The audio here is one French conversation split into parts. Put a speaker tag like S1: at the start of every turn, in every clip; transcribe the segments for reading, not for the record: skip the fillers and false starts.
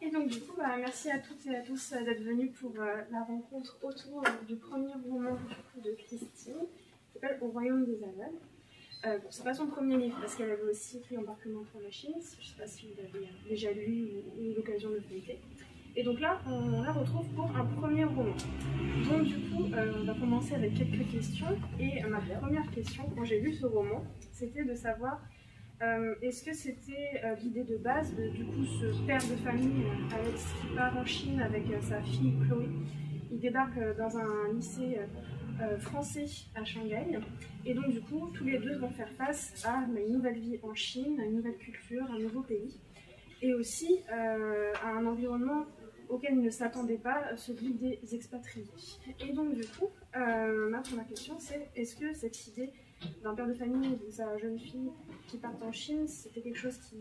S1: Et donc du coup, merci à toutes et à tous d'être venus pour la rencontre autour du premier roman de Christine, qui s'appelle Au Royaume des Aveugles. C'est pas son premier livre, parce qu'elle avait aussi écrit Embarquement pour la Chine, je ne sais pas si vous l'avez déjà lu ou eu l'occasion de le feuilleter. Et donc là, on la retrouve pour un premier roman. Donc du coup, on va commencer avec quelques questions. Et ma première question, quand j'ai lu ce roman, c'était de savoir est-ce que c'était l'idée de base de du coup ce père de famille Alex qui part en Chine avec sa fille Chloé. Il débarque dans un lycée français à Shanghai. Et donc du coup, tous les deux vont faire face à une nouvelle vie en Chine, à une nouvelle culture, un nouveau pays. Et aussi à un environnement auquel ils ne s'attendaient pas, celui des expatriés. Et donc du coup, ma première question c'est, est-ce que cette idée d'un père de famille et de sa jeune fille qui partent en Chine, c'était quelque chose qui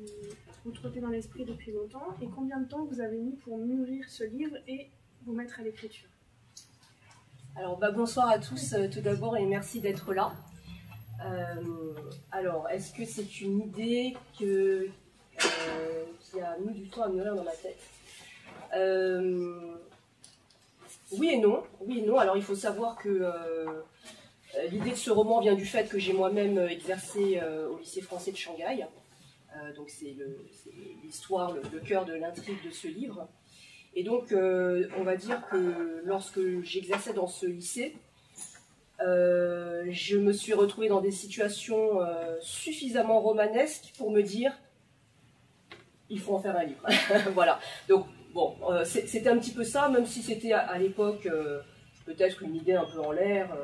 S1: vous trottait dans l'esprit depuis longtemps? Et combien de temps vous avez mis pour mûrir ce livre et vous mettre à l'écriture?
S2: Alors bonsoir à tous tout d'abord et merci d'être là. Alors, est-ce que c'est une idée qui a mis du temps à mûrir dans ma tête? Oui et non. Oui et non. Alors il faut savoir que l'idée de ce roman vient du fait que j'ai moi-même exercé au lycée français de Shanghai. Donc c'est l'histoire, le cœur de l'intrigue de ce livre. Et donc on va dire que lorsque j'exerçais dans ce lycée, je me suis retrouvée dans des situations suffisamment romanesques pour me dire il faut en faire un livre. Voilà. Donc bon, c'était un petit peu ça, même si c'était à l'époque peut-être une idée un peu en l'air,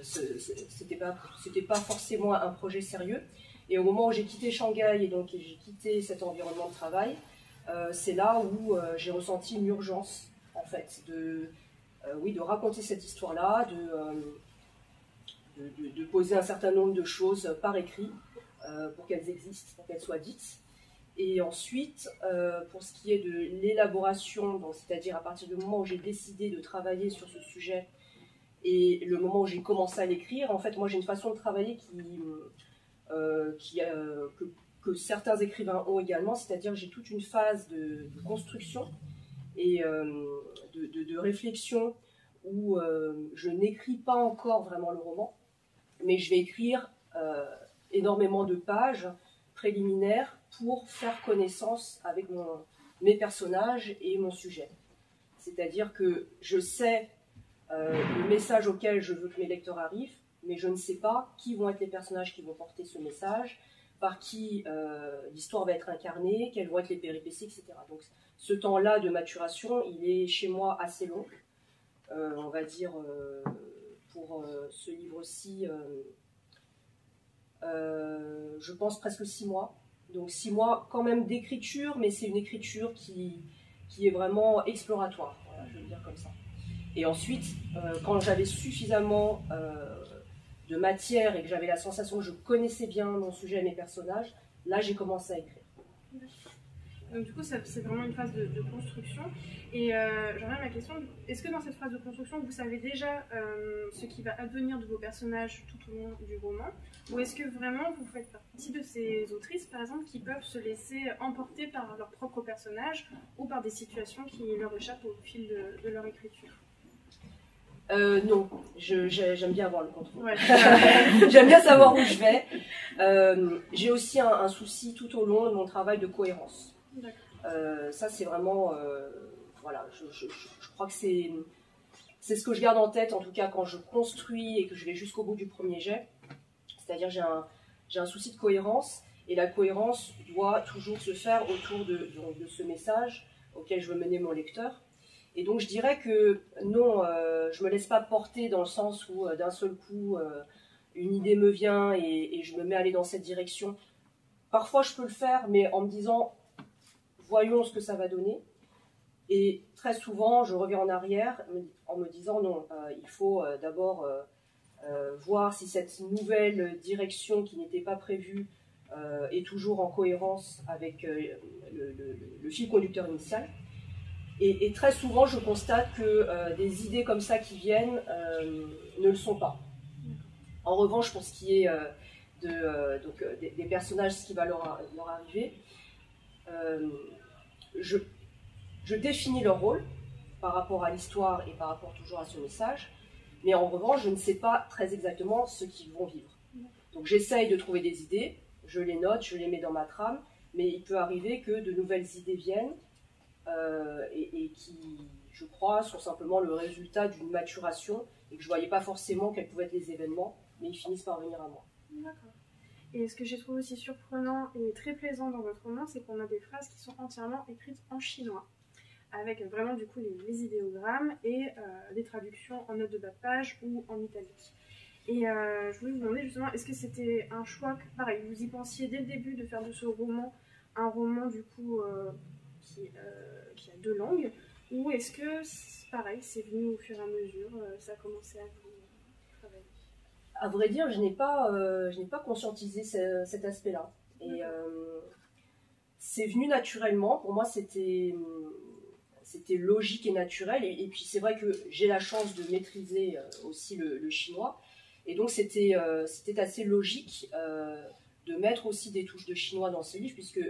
S2: c'était pas forcément un projet sérieux. Et au moment où j'ai quitté Shanghai et donc j'ai quitté cet environnement de travail, c'est là où j'ai ressenti une urgence en fait de raconter cette histoire-là, de poser un certain nombre de choses par écrit pour qu'elles existent, pour qu'elles soient dites. Et ensuite, pour ce qui est de l'élaboration, c'est-à-dire à partir du moment où j'ai décidé de travailler sur ce sujet et le moment où j'ai commencé à l'écrire, en fait, moi j'ai une façon de travailler que certains écrivains ont également, c'est-à-dire j'ai toute une phase de construction et de réflexion où je n'écris pas encore vraiment le roman, mais je vais écrire énormément de pages préliminaires pour faire connaissance avec mes personnages et mon sujet. C'est-à-dire que je sais le message auquel je veux que mes lecteurs arrivent, mais je ne sais pas qui vont être les personnages qui vont porter ce message, par qui l'histoire va être incarnée, quelles vont être les péripéties, etc. Donc ce temps-là de maturation, il est chez moi assez long. On va dire, pour ce livre-ci, je pense presque 6 mois. Donc 6 mois quand même d'écriture, mais c'est une écriture qui est vraiment exploratoire, voilà, je vais le dire comme ça. Et ensuite, quand j'avais suffisamment de matière et que j'avais la sensation que je connaissais bien mon sujet et mes personnages, là j'ai commencé à écrire.
S1: Donc du coup, c'est vraiment une phase de construction. Et j'en reviens à ma question, est-ce que dans cette phase de construction, vous savez déjà ce qui va advenir de vos personnages tout au long du roman? Ou est-ce que vraiment vous faites partie de ces autrices, par exemple, qui peuvent se laisser emporter par leurs propres personnages ou par des situations qui leur échappent au fil de leur écriture?
S2: Non, j'aime bien avoir le contrôle.
S1: Ouais.
S2: J'aime bien savoir où je vais. J'ai aussi un souci tout au long de mon travail de cohérence. Ça, c'est vraiment... voilà, je crois que c'est ce que je garde en tête, en tout cas quand je construis et que je vais jusqu'au bout du premier jet. C'est-à-dire j'ai un souci de cohérence, et la cohérence doit toujours se faire autour de ce message auquel je veux mener mon lecteur. Et donc je dirais que non, je ne me laisse pas porter dans le sens où d'un seul coup une idée me vient et je me mets à aller dans cette direction. Parfois je peux le faire, mais en me disant voyons ce que ça va donner. Et très souvent je reviens en arrière en me disant non, il faut d'abord voir si cette nouvelle direction qui n'était pas prévue est toujours en cohérence avec le fil conducteur initial. Et très souvent, je constate que des idées comme ça qui viennent ne le sont pas. En revanche, pour ce qui est des personnages, ce qui va leur arriver, je définis leur rôle par rapport à l'histoire et par rapport toujours à ce message, mais en revanche, je ne sais pas très exactement ce qu'ils vont vivre. Donc j'essaye de trouver des idées, je les note, je les mets dans ma trame, mais il peut arriver que de nouvelles idées viennent et qui, je crois, sont simplement le résultat d'une maturation et que je ne voyais pas forcément quels pouvaient être les événements, mais ils finissent par venir à moi.
S1: D'accord. Et ce que j'ai trouvé aussi surprenant et très plaisant dans votre roman, c'est qu'on a des phrases qui sont entièrement écrites en chinois, avec vraiment du coup les idéogrammes et des traductions en notes de bas de page ou en italique. Et je voulais vous demander justement, est-ce que c'était un choix, pareil, vous y pensiez dès le début de faire de ce roman un roman du coup qui a 2 langues, ou est-ce que, pareil, c'est venu au fur et à mesure, ça a commencé à vous travailler?
S2: À vrai dire, je n'ai pas conscientisé cet aspect-là. Et c'est venu naturellement. Pour moi, c'était logique et naturel. Et puis, c'est vrai que j'ai la chance de maîtriser aussi le chinois. Et donc, c'était assez logique de mettre aussi des touches de chinois dans ce livre, puisque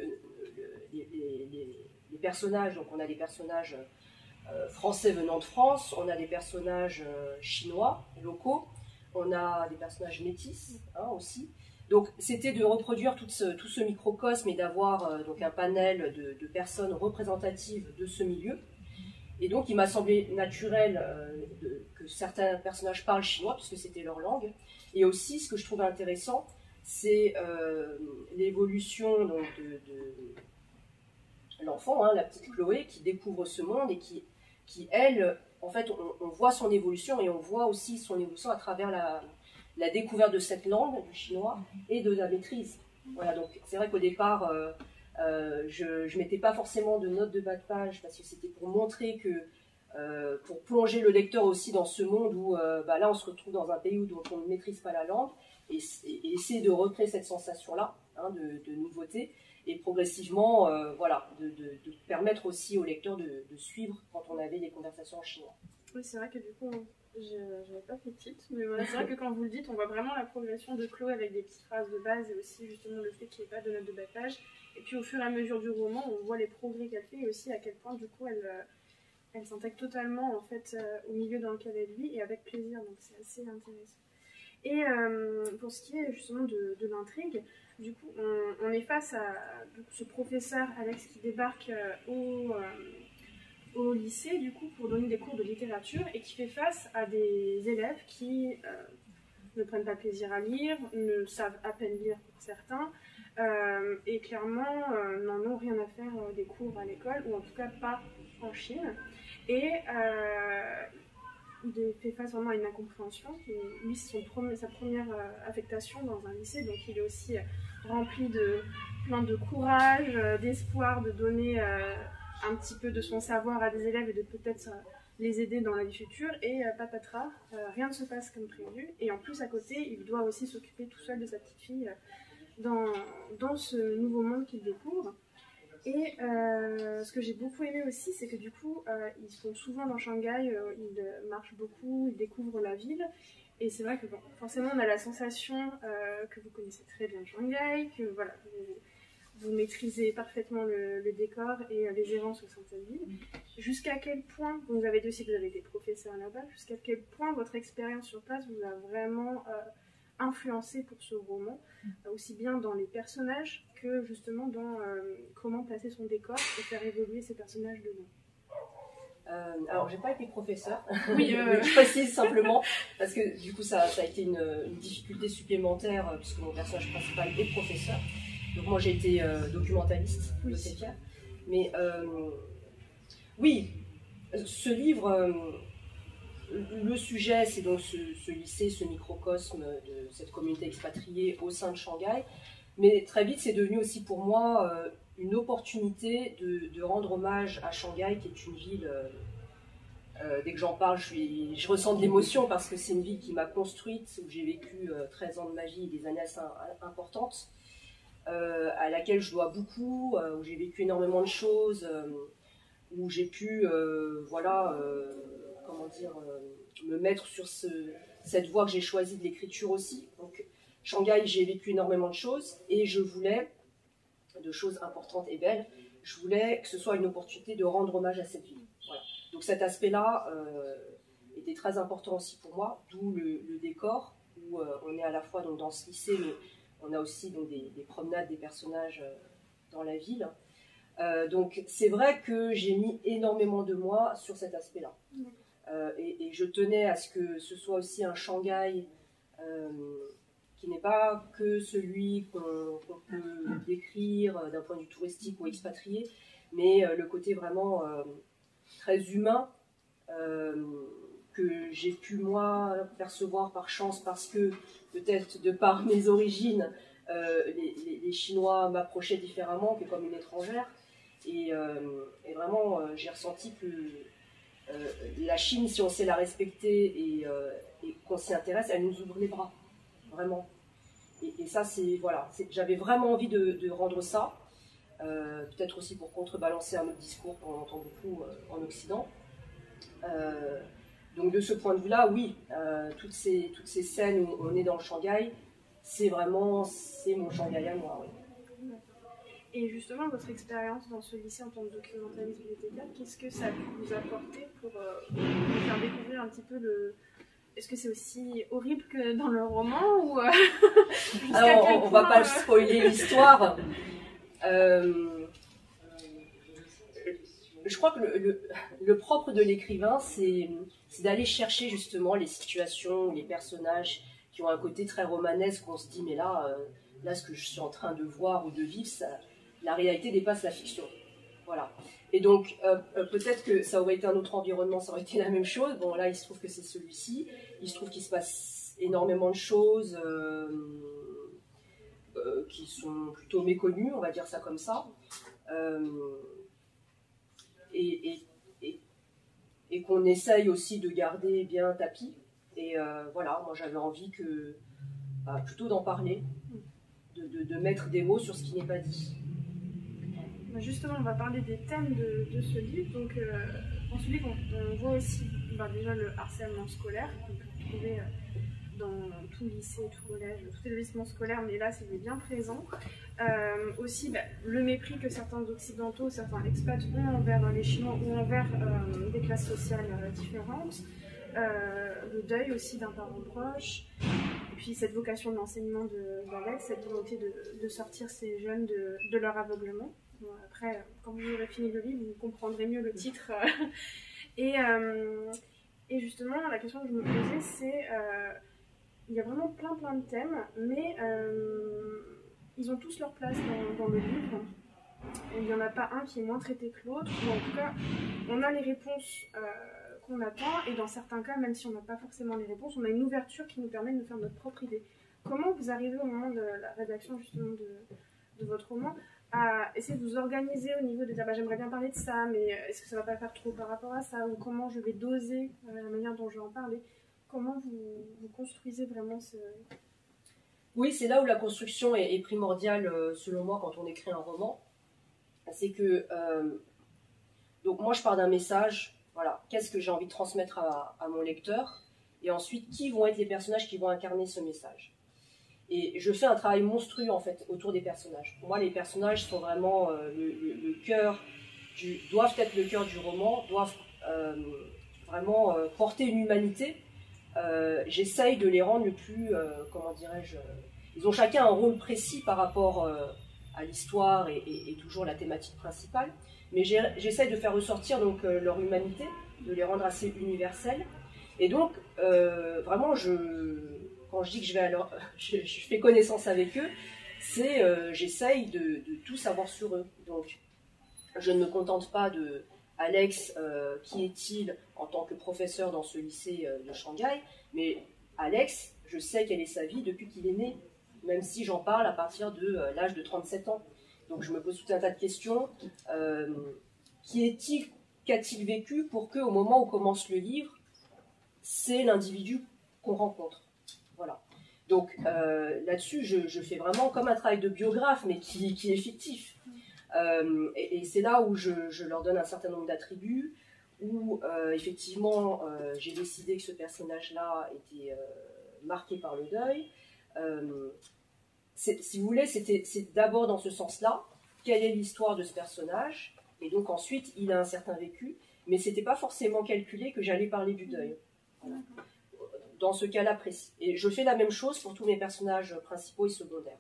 S2: les personnages, donc on a des personnages français venant de France, on a des personnages chinois, locaux, on a des personnages métis aussi. Donc c'était de reproduire tout ce microcosme et d'avoir donc un panel de personnes représentatives de ce milieu. Et donc il m'a semblé naturel que certains personnages parlent chinois, puisque c'était leur langue. Et aussi, ce que je trouvais intéressant, c'est l'évolution de l'enfant, la petite Chloé, qui découvre ce monde et qui elle, en fait, on voit son évolution et on voit aussi son évolution à travers la découverte de cette langue, du chinois, et de la maîtrise. Voilà, donc c'est vrai qu'au départ, je ne mettais pas forcément de notes de bas de page parce que c'était pour montrer que, pour plonger le lecteur aussi dans ce monde où là on se retrouve dans un pays où on ne maîtrise pas la langue et essayer de recréer cette sensation-là de nouveauté. Et progressivement, voilà, de permettre aussi au lecteur de suivre quand on avait des conversations en chinois.
S1: Oui, c'est vrai que du coup, je n'avais pas fait titre, mais voilà, c'est vrai que quand vous le dites, on voit vraiment la progression de Chloé avec des petites phrases de base et aussi justement le fait qu'il n'y ait pas de notes de bas de page. Et puis au fur et à mesure du roman, on voit les progrès qu'elle fait et aussi à quel point du coup elle s'intègre totalement en fait au milieu dans lequel elle vit et avec plaisir, donc c'est assez intéressant. Et pour ce qui est justement de l'intrigue, du coup, on est face à ce professeur Alex qui débarque au lycée du coup pour donner des cours de littérature et qui fait face à des élèves qui ne prennent pas plaisir à lire, ne savent à peine lire pour certains et clairement n'en ont rien à faire des cours à l'école ou en tout cas pas en Chine. Et il fait face vraiment à une incompréhension. Et lui, c'est sa première affectation dans un lycée, donc il est aussi rempli de plein de courage, d'espoir de donner un petit peu de son savoir à des élèves et de peut-être les aider dans la vie future. Et patatras, rien ne se passe comme prévu. Et en plus, à côté, il doit aussi s'occuper tout seul de sa petite fille dans ce nouveau monde qu'il découvre. Et ce que j'ai beaucoup aimé aussi, c'est que du coup, ils sont souvent dans Shanghai, ils marchent beaucoup, ils découvrent la ville. Et c'est vrai que bon, forcément, on a la sensation que vous connaissez très bien Shanghai, que voilà, vous maîtrisez parfaitement le décor et les errances au sein de cette ville. Jusqu'à quel point, vous avez dit aussi que vous avez des professeurs là-bas, jusqu'à quel point votre expérience sur place vous a vraiment influencé pour ce roman, aussi bien dans les personnages que justement dans comment placer son décor et faire évoluer ces personnages dedans.
S2: Alors, j'ai pas été professeur,
S1: oui,
S2: je précise simplement, parce que du coup, ça a été une difficulté supplémentaire, puisque mon personnage principal est professeur. Donc moi, j'ai été documentaliste, bibliothécaire. Mais oui, ce livre, le sujet, c'est donc ce lycée, ce microcosme de cette communauté expatriée au sein de Shanghai. Mais très vite, c'est devenu aussi pour moi une opportunité de rendre hommage à Shanghai, qui est une ville, dès que j'en parle, je ressens de l'émotion parce que c'est une ville qui m'a construite, où j'ai vécu 13 ans de ma vie, des années assez importantes, à laquelle je dois beaucoup, où j'ai vécu énormément de choses, où j'ai pu, me mettre sur cette voie que j'ai choisie de l'écriture aussi. Donc, Shanghai, j'ai vécu énormément de choses et je voulais, de choses importantes et belles, je voulais que ce soit une opportunité de rendre hommage à cette ville. Voilà. Donc cet aspect-là était très important aussi pour moi, d'où le décor, où on est à la fois donc, dans ce lycée, mais on a aussi donc, des promenades des personnages dans la ville. Donc c'est vrai que j'ai mis énormément de moi sur cet aspect-là. Et je tenais à ce que ce soit aussi un Shanghai qui n'est pas que celui qu'on peut décrire d'un point de vue touristique ou expatrié, mais le côté vraiment très humain que j'ai pu moi percevoir par chance parce que peut-être de par mes origines, les Chinois m'approchaient différemment que comme une étrangère. Et vraiment, j'ai ressenti que la Chine, si on sait la respecter et qu'on s'y intéresse, elle nous ouvre les bras, vraiment. Et ça, voilà, j'avais vraiment envie de rendre ça, peut-être aussi pour contrebalancer un autre discours qu'on entend beaucoup en Occident. Donc de ce point de vue-là, oui, toutes ces scènes où on est dans le Shanghai, c'est mon Shanghai à moi, oui.
S1: Et justement, votre expérience dans ce lycée en tant que documentaliste VTK, qu'est-ce que ça vous a apporté pour vous faire découvrir un petit peu le... Est-ce que c'est aussi horrible que dans le roman ou
S2: Alors, on ne va pas spoiler l'histoire. Je crois que le propre de l'écrivain, c'est d'aller chercher justement les situations, les personnages qui ont un côté très romanesque, où on se dit, mais là, ce que je suis en train de voir ou de vivre, la réalité dépasse la fiction. Voilà. Et donc, peut-être que ça aurait été un autre environnement, ça aurait été la même chose. Bon, là, il se trouve que c'est celui-ci. Il se trouve qu'il se passe énormément de choses qui sont plutôt méconnues, on va dire ça comme ça. Et qu'on essaye aussi de garder bien tapis. Et voilà, moi, j'avais envie plutôt d'en parler, de mettre des mots sur ce qui n'est pas dit.
S1: Justement, on va parler des thèmes de ce livre. Donc, dans ce livre, on voit aussi déjà le harcèlement scolaire qu'on peut trouver dans tout lycée, tout collège, tout établissement scolaire, mais là, c'est bien présent. Aussi, le mépris que certains occidentaux, certains expats ont envers les Chinois ou envers des classes sociales différentes. Le deuil aussi d'un parent proche. Et puis, cette vocation de l'enseignement d'Alex, cette volonté de sortir ces jeunes de leur aveuglement. Bon, après, quand vous aurez fini le livre, vous comprendrez mieux le titre. Et justement, la question que je me posais, c'est... il y a vraiment plein de thèmes, mais ils ont tous leur place dans le livre. Et il n'y en a pas un qui est moins traité que l'autre, ou en tout cas, on a les réponses qu'on attend, et dans certains cas, même si on n'a pas forcément les réponses, on a une ouverture qui nous permet de nous faire notre propre idée. Comment vous arrivez au moment de la rédaction justement de votre roman à essayer de vous organiser au niveau de dire j'aimerais bien parler de ça, mais est-ce que ça ne va pas faire trop par rapport à ça, ou comment je vais doser la manière dont je vais en parler? Comment vous construisez vraiment ce...
S2: Oui, c'est là où la construction est primordiale, selon moi, quand on écrit un roman. C'est que... donc moi, je pars d'un message, voilà, qu'est-ce que j'ai envie de transmettre à mon lecteur, et ensuite, qui vont être les personnages qui vont incarner ce message. Et je fais un travail monstrueux, en fait, autour des personnages. Pour moi, les personnages sont vraiment le cœur, doivent être le cœur du roman, doivent vraiment porter une humanité. J'essaye de les rendre le plus, comment dirais-je, ils ont chacun un rôle précis par rapport à l'histoire et toujours la thématique principale, mais j'essaye de faire ressortir donc leur humanité, de les rendre assez universels, et donc vraiment quand je dis que je fais connaissance avec eux, c'est j'essaye de tout savoir sur eux. Donc je ne me contente pas de Alex, qui est-il en tant que professeur dans ce lycée de Shanghai, mais Alex, je sais quelle est sa vie depuis qu'il est né, même si j'en parle à partir de l'âge de 37 ans. Donc je me pose tout un tas de questions. Qui est-il? Qu'a-t-il vécu pour qu'au moment où commence le livre, c'est l'individu qu'on rencontre? Voilà. Donc là-dessus, je fais vraiment comme un travail de biographe, mais qui est fictif. Et c'est là où je leur donne un certain nombre d'attributs, où effectivement j'ai décidé que ce personnage-là était marqué par le deuil. Si vous voulez, c'est d'abord dans ce sens-là, quelle est l'histoire de ce personnage, et donc ensuite il a un certain vécu, mais c'était pas forcément calculé que j'allais parler du deuil. Voilà. Dans ce cas-là précis. Et je fais la même chose pour tous mes personnages principaux et secondaires.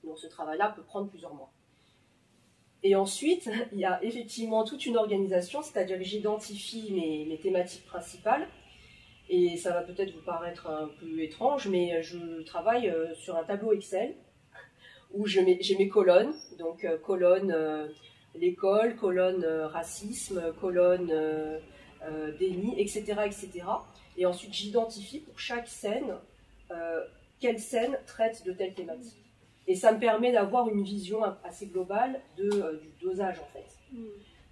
S2: Donc ce travail-là peut prendre plusieurs mois. Et ensuite, il y a effectivement toute une organisation, c'est-à-dire que j'identifie mes thématiques principales, et ça va peut-être vous paraître un peu étrange, mais je travaille sur un tableau Excel, où j'ai mes colonnes, donc colonne l'école, colonne racisme, colonne déni, etc., etc. Et ensuite, j'identifie pour chaque scène quelle scène traite de telle thématique. Et ça me permet d'avoir une vision assez globale du dosage, en fait.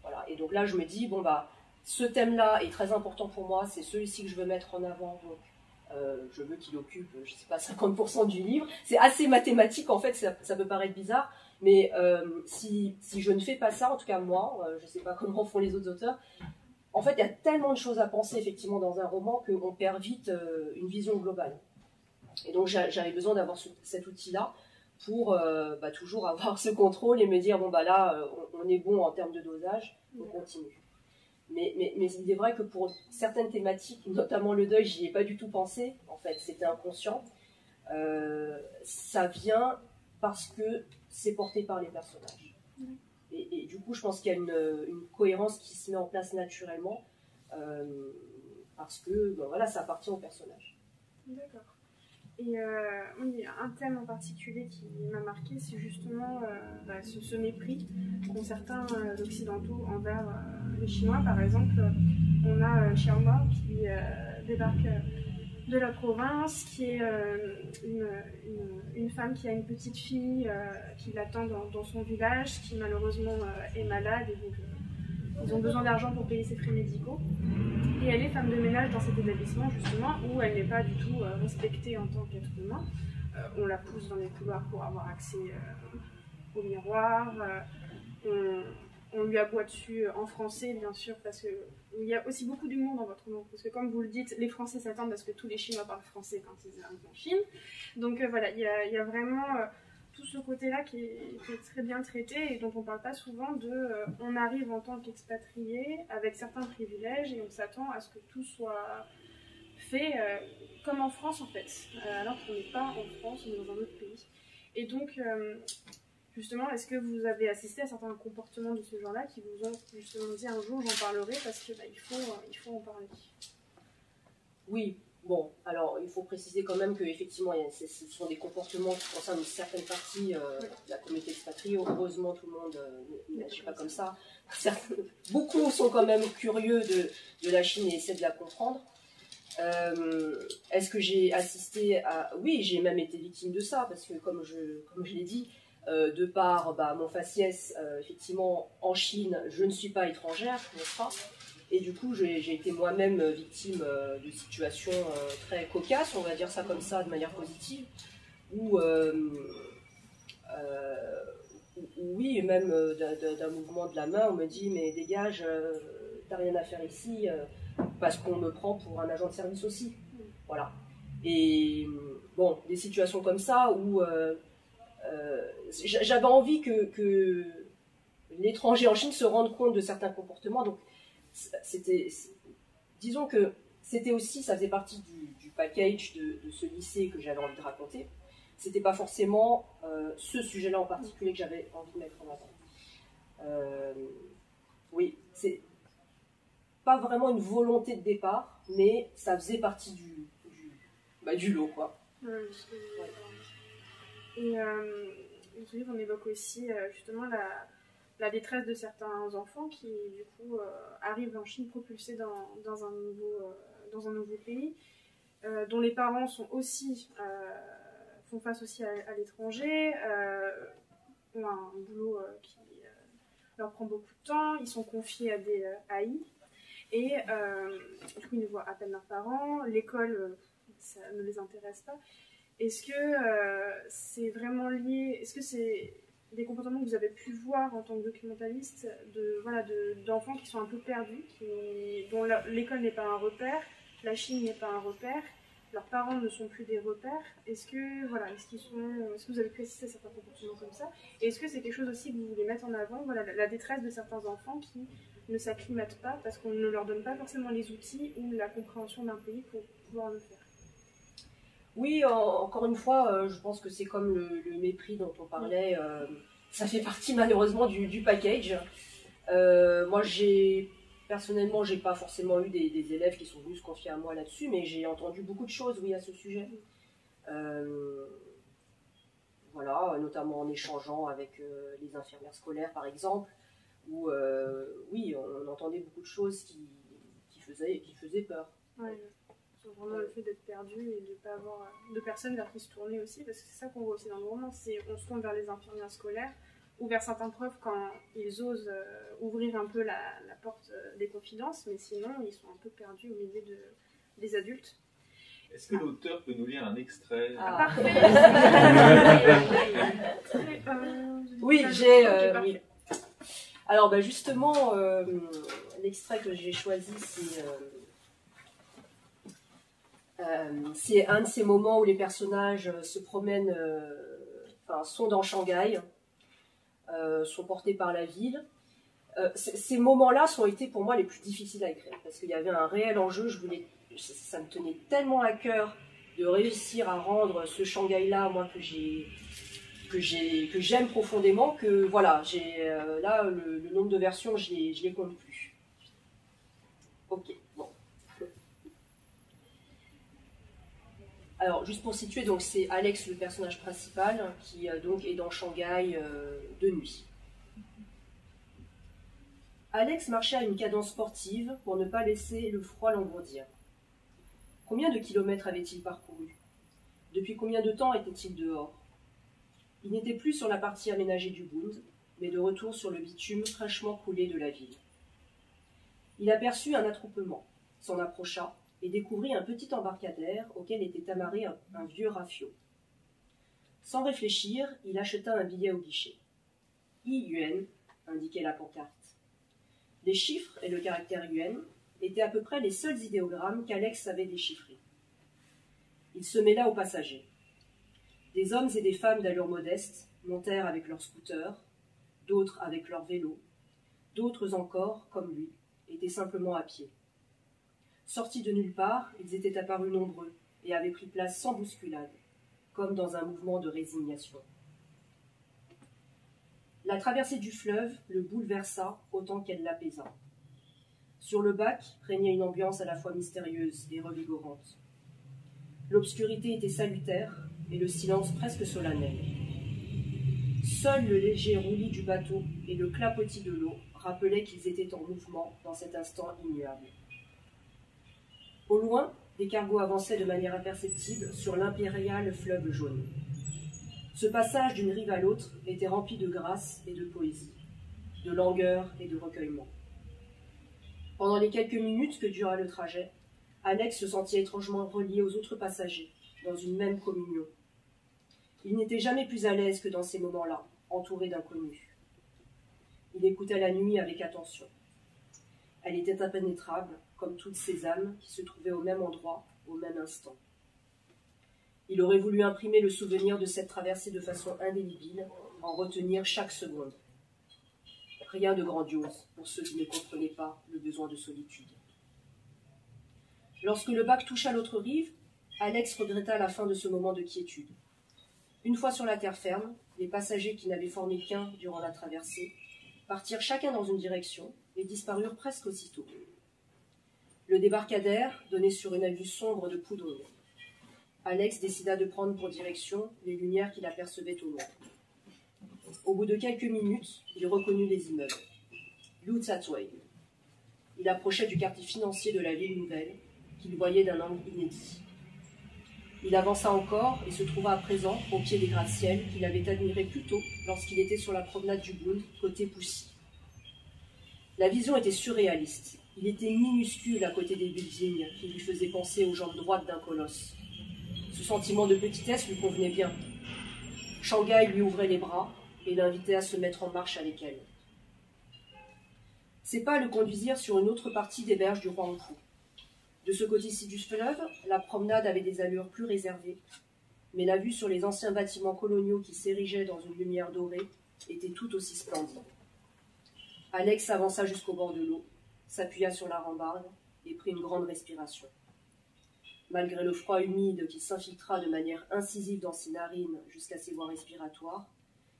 S2: Voilà. Et donc là, je me dis, bon, bah, ce thème-là est très important pour moi, c'est celui-ci que je veux mettre en avant, donc je veux qu'il occupe, je ne sais pas, 50% du livre. C'est assez mathématique, en fait, ça peut paraître bizarre, mais si je ne fais pas ça, en tout cas moi, je ne sais pas comment font les autres auteurs, en fait, il y a tellement de choses à penser, effectivement, dans un roman, qu'on perd vite une vision globale. Et donc, j'avais besoin d'avoir cet outil-là, pour toujours avoir ce contrôle et me dire, bon, bah là, on est bon en termes de dosage, on continue. Mais il est vrai que pour certaines thématiques, notamment le deuil, j'y ai pas du tout pensé, en fait, c'était inconscient. Ça vient parce que c'est porté par les personnages. Et du coup, je pense qu'il y a une cohérence qui se met en place naturellement, parce que, voilà, ça appartient au personnage.
S1: D'accord. Et oui, un thème en particulier qui m'a marqué, c'est justement ce mépris qu'ont certains occidentaux envers les Chinois. Par exemple, on a Xiaomao qui débarque de la province, qui est une femme qui a une petite fille qui l'attend dans son village, qui malheureusement est malade, et donc ils ont besoin d'argent pour payer ses frais médicaux. Et elle est femme de ménage dans cet établissement, justement, où elle n'est pas du tout respectée en tant qu'être humain. On la pousse dans les couloirs pour avoir accès au miroir. On lui aboie dessus en français, bien sûr, parce qu'il y a aussi beaucoup d'humour dans votre nom. Parce que, comme vous le dites, les Français s'attendent à ce que tous les Chinois parlent français quand ils arrivent en Chine. Donc voilà, il y a vraiment tout ce côté-là qui est très bien traité et dont on ne parle pas souvent on arrive en tant qu'expatrié avec certains privilèges et on s'attend à ce que tout soit fait comme en France, en fait, alors qu'on n'est pas en France, on est dans un autre pays. Et donc, justement, est-ce que vous avez assisté à certains comportements de ce genre-là qui vous ont justement dit un jour j'en parlerai parce que il faut en parler?
S2: Oui. Bon, alors il faut préciser quand même qu'effectivement, ce sont des comportements qui concernent une certaine partie de la communauté expatriée. Heureusement, tout le monde n'agit pas comme ça. Beaucoup sont quand même curieux de la Chine et essaient de la comprendre. Est-ce que j'ai assisté à... Oui, j'ai même été victime de ça, parce que comme je l'ai dit, de par mon faciès, effectivement, en Chine, je ne suis pas étrangère, n'est-ce pas ? Et du coup, j'ai été moi-même victime de situations très cocasses, on va dire ça comme ça, de manière positive, où oui, même d'un mouvement de la main, on me dit « mais dégage, t'as rien à faire ici », parce qu'on me prend pour un agent de service aussi. Voilà. Et bon, des situations comme ça où j'avais envie que l'étranger en Chine se rende compte de certains comportements, donc disons que c'était aussi, ça faisait partie du package de ce lycée que j'avais envie de raconter. C'était pas forcément ce sujet-là en particulier que j'avais envie de mettre en avant. Oui, c'est pas vraiment une volonté de départ, mais ça faisait partie du lot, quoi.
S1: Ouais. Et dans ce livre, on évoque aussi justement la détresse de certains enfants qui, du coup, arrivent en Chine propulsés dans un nouveau pays, dont les parents sont aussi, font face aussi à l'étranger, ont un boulot qui leur prend beaucoup de temps, ils sont confiés à des AI, et du coup, ils ne voient à peine leurs parents, l'école, ça ne les intéresse pas. Est-ce que c'est vraiment lié, est-ce que c'est des comportements que vous avez pu voir en tant que documentaliste, d'enfants qui sont un peu perdus, dont l'école n'est pas un repère, la Chine n'est pas un repère, leurs parents ne sont plus des repères. Est-ce que, voilà, est-ce que vous avez précisé certains comportements comme ça? Et est-ce que c'est quelque chose aussi que vous voulez mettre en avant, voilà, la détresse de certains enfants qui ne s'acclimatent pas parce qu'on ne leur donne pas forcément les outils ou la compréhension d'un pays pour pouvoir le faire?
S2: Oui, encore une fois, je pense que c'est comme le mépris dont on parlait, ça fait partie malheureusement du package. Moi, personnellement, j'ai pas forcément eu des élèves qui sont venus se confier à moi là-dessus, mais j'ai entendu beaucoup de choses, oui, à ce sujet. Voilà, notamment en échangeant avec les infirmières scolaires, par exemple, où, oui, on entendait beaucoup de choses qui faisaient peur.
S1: Ouais. Vraiment le fait d'être perdu et de ne pas avoir de personnes vers qui se tourner aussi, parce que c'est ça qu'on voit aussi dans le roman, c'est on se tourne vers les infirmières scolaires ou vers certains profs quand ils osent ouvrir un peu la porte des confidences, mais sinon ils sont un peu perdus au milieu des adultes.
S3: Est-ce que l'auteur peut nous lire un extrait?
S1: Parfait.
S2: Oui, j'ai... oui. Alors justement, l'extrait que j'ai choisi, c'est un de ces moments où les personnages se promènent, sont dans Shanghai, sont portés par la ville. Ces moments-là ont été pour moi les plus difficiles à écrire, parce qu'il y avait un réel enjeu, ça me tenait tellement à cœur de réussir à rendre ce Shanghai-là, moi, que j'aime profondément, que voilà, là, le nombre de versions, je les compte plus. Ok, bon. Alors, juste pour situer, donc c'est Alex, le personnage principal, qui donc est dans Shanghai de nuit. Alex marchait à une cadence sportive pour ne pas laisser le froid l'engourdir. Combien de kilomètres avait-il parcouru? Depuis combien de temps était-il dehors? Il n'était plus sur la partie aménagée du Bund, mais de retour sur le bitume fraîchement coulé de la ville. Il aperçut un attroupement, s'en approcha et découvrit un petit embarcadère auquel était amarré un vieux rafio. Sans réfléchir, il acheta un billet au guichet. I-yuan, indiquait la pancarte. Les chiffres et le caractère yuan étaient à peu près les seuls idéogrammes qu'Alex savait déchiffrer. Il se mêla aux passagers. Des hommes et des femmes d'allure modeste montèrent avec leurs scooters, d'autres avec leurs vélos, d'autres encore, comme lui, étaient simplement à pied. Sortis de nulle part, ils étaient apparus nombreux et avaient pris place sans bousculade, comme dans un mouvement de résignation. La traversée du fleuve le bouleversa autant qu'elle l'apaisa. Sur le bac régnait une ambiance à la fois mystérieuse et revigorante. L'obscurité était salutaire et le silence presque solennel. Seul le léger roulis du bateau et le clapotis de l'eau rappelaient qu'ils étaient en mouvement dans cet instant immuable. Au loin, des cargos avançaient de manière imperceptible sur l'impérial fleuve jaune. Ce passage d'une rive à l'autre était rempli de grâce et de poésie, de langueur et de recueillement. Pendant les quelques minutes que dura le trajet, Alex se sentit étrangement relié aux autres passagers, dans une même communion. Il n'était jamais plus à l'aise que dans ces moments-là, entouré d'inconnus. Il écoutait la nuit avec attention. Elle était impénétrable, comme toutes ces âmes qui se trouvaient au même endroit, au même instant. Il aurait voulu imprimer le souvenir de cette traversée de façon indélébile, en retenir chaque seconde. Rien de grandiose pour ceux qui ne comprenaient pas le besoin de solitude. Lorsque le bac toucha l'autre rive, Alex regretta la fin de ce moment de quiétude. Une fois sur la terre ferme, les passagers qui n'avaient formé qu'un durant la traversée partirent chacun dans une direction et disparurent presque aussitôt. Le débarcadère donnait sur une vue sombre de Pudong. Alex décida de prendre pour direction les lumières qu'il apercevait au loin. Au bout de quelques minutes, il reconnut les immeubles. Lu Tsatwei. Il approchait du quartier financier de la ville nouvelle, qu'il voyait d'un angle inédit. Il avança encore et se trouva à présent au pied des gratte-ciels qu'il avait admirés plus tôt lorsqu'il était sur la promenade du Bund, côté Poussy. La vision était surréaliste. Il était minuscule à côté des buildings qui lui faisaient penser aux jambes droites d'un colosse. Ce sentiment de petitesse lui convenait bien. Shanghai lui ouvrait les bras et l'invitait à se mettre en marche avec elle. Ses pas le conduisirent sur une autre partie des berges du Huangpu. De ce côté-ci du fleuve, la promenade avait des allures plus réservées, mais la vue sur les anciens bâtiments coloniaux qui s'érigeaient dans une lumière dorée était tout aussi splendide. Alex avança jusqu'au bord de l'eau, s'appuya sur la rambarde et prit une grande respiration. Malgré le froid humide qui s'infiltra de manière incisive dans ses narines jusqu'à ses voies respiratoires,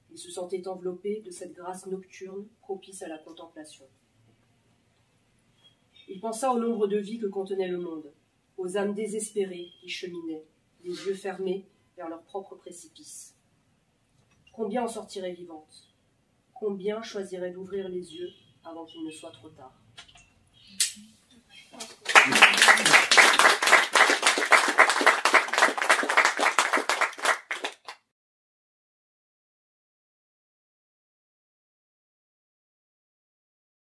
S2: il se sentait enveloppé de cette grâce nocturne propice à la contemplation. Il pensa au nombre de vies que contenait le monde, aux âmes désespérées qui cheminaient, les yeux fermés vers leur propre précipice. Combien en sortiraient vivantes? Combien choisiraient d'ouvrir les yeux avant qu'il ne soit trop tard?